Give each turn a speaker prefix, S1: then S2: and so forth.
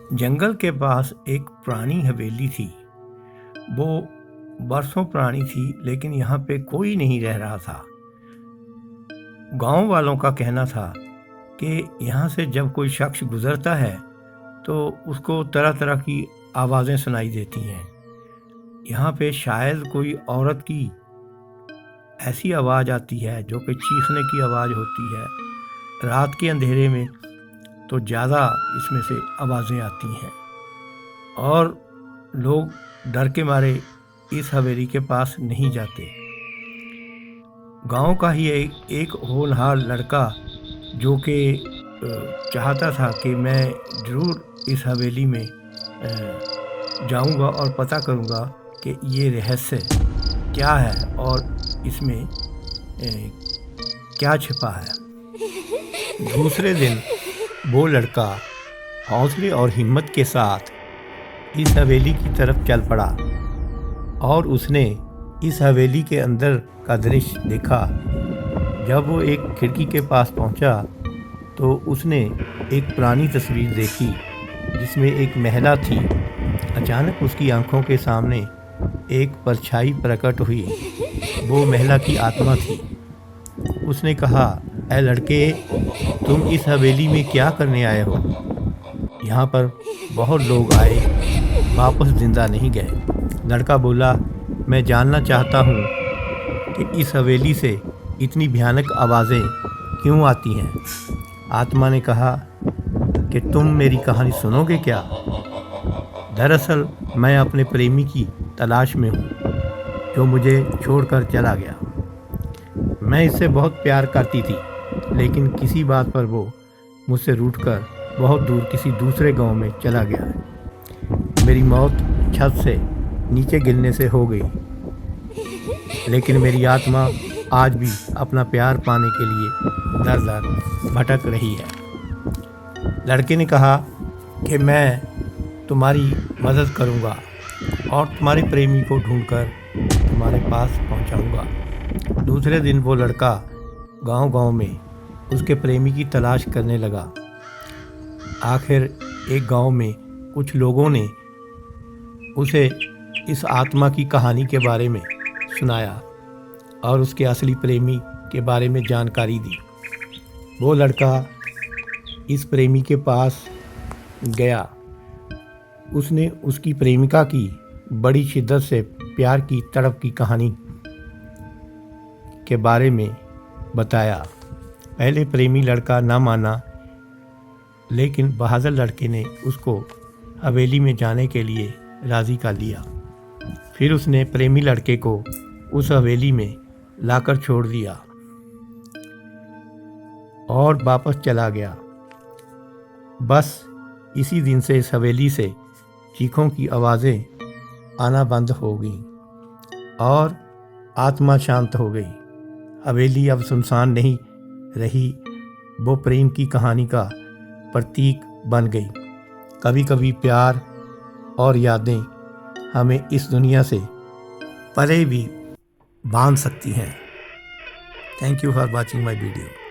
S1: जंगल के पास एक पुरानी हवेली थी। वो बरसों पुरानी थी, लेकिन यहाँ पे कोई नहीं रह रहा था। गांव वालों का कहना था कि यहाँ से जब कोई शख्स गुजरता है तो उसको तरह तरह की आवाज़ें सुनाई देती हैं। यहाँ पे शायद कोई औरत की ऐसी आवाज़ आती है जो कि चीखने की आवाज़ होती है। रात के अंधेरे में तो ज़्यादा इसमें से आवाज़ें आती हैं और लोग डर के मारे इस हवेली के पास नहीं जाते। गांव का ही एक होनहार लड़का जो कि चाहता था कि मैं ज़रूर इस हवेली में जाऊंगा और पता करूंगा कि ये रहस्य क्या है और इसमें क्या छिपा है। दूसरे दिन वो लड़का हौसले और हिम्मत के साथ इस हवेली की तरफ चल पड़ा और उसने इस हवेली के अंदर का दृश्य देखा। जब वो एक खिड़की के पास पहुंचा तो उसने एक पुरानी तस्वीर देखी जिसमें एक महिला थी। अचानक उसकी आंखों के सामने एक परछाई प्रकट हुई। वो महिला की आत्मा थी। उसने कहा, ऐ लड़के, तुम इस हवेली में क्या करने आए हो? यहाँ पर बहुत लोग आए, वापस जिंदा नहीं गए। लड़का बोला, मैं जानना चाहता हूँ कि इस हवेली से इतनी भयानक आवाज़ें क्यों आती हैं। आत्मा ने कहा कि तुम मेरी कहानी सुनोगे क्या? दरअसल मैं अपने प्रेमी की तलाश में हूँ जो मुझे छोड़कर चला गया। मैं इससे बहुत प्यार करती थी, लेकिन किसी बात पर वो मुझसे रूठकर बहुत दूर किसी दूसरे गांव में चला गया है। मेरी मौत छत से नीचे गिरने से हो गई, लेकिन मेरी आत्मा आज भी अपना प्यार पाने के लिए दर दर भटक रही है। लड़के ने कहा कि मैं तुम्हारी मदद करूंगा और तुम्हारे प्रेमी को ढूंढकर तुम्हारे पास पहुंचाऊंगा। दूसरे दिन वो लड़का गांव-गांव में उसके प्रेमी की तलाश करने लगा। आखिर एक गांव में कुछ लोगों ने उसे इस आत्मा की कहानी के बारे में सुनाया और उसके असली प्रेमी के बारे में जानकारी दी। वो लड़का इस प्रेमी के पास गया। उसने उसकी प्रेमिका की बड़ी शिद्दत से प्यार की तड़प की कहानी के बारे में बताया। पहले प्रेमी लड़का ना माना, लेकिन बहादुर लड़के ने उसको हवेली में जाने के लिए राज़ी कर लिया। फिर उसने प्रेमी लड़के को उस हवेली में लाकर छोड़ दिया और वापस चला गया। बस इसी दिन से इस हवेली से चीखों की आवाज़ें आना बंद हो गईं और आत्मा शांत हो गई। हवेली अब सुनसान नहीं रही, वो प्रेम की कहानी का प्रतीक बन गई। कभी कभी प्यार और यादें हमें इस दुनिया से परे भी बांध सकती हैं। Thank you for watching my video.